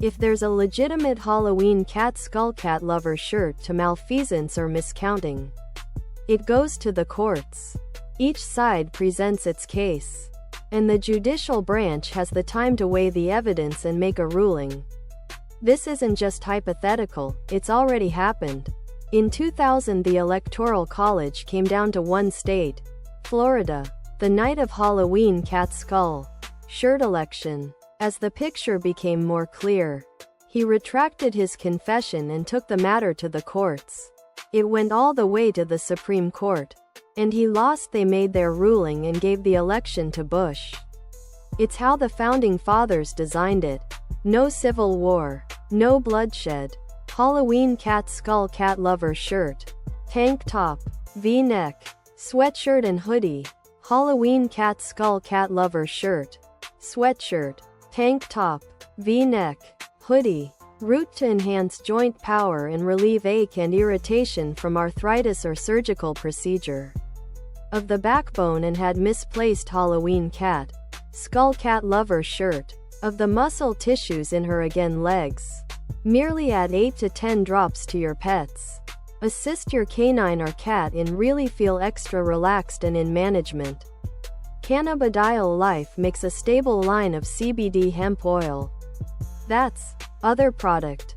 If there's a legitimate Halloween cat skull cat lover shirt to malfeasance or miscounting, it goes to the courts. Each side presents its case, and the judicial branch has the time to weigh the evidence and make a ruling. This isn't just hypothetical, it's already happened. In 2000, the Electoral College came down to one state, Florida, the night of Halloween cat skull shirt election. As the picture became more clear, he retracted his confession and took the matter to the courts. It went all the way to the Supreme Court, and he lost. They made their ruling and gave the election to Bush. It's how the Founding Fathers designed it. No civil war, no bloodshed. Halloween cat skull cat lover shirt, tank top, V-neck, sweatshirt and hoodie. Halloween cat skull cat lover shirt, sweatshirt, tank top, V-neck, hoodie. Root to enhance joint power and relieve ache and irritation from arthritis or surgical procedure of the backbone, and had misplaced Halloween cat skull cat lover shirt of the muscle tissues in her again legs. Merely add 8 to 10 drops to your pets. Assist your canine or cat in really feel extra relaxed and in management. Cannabidiol Life makes a stable line of CBD hemp oil. That's other product.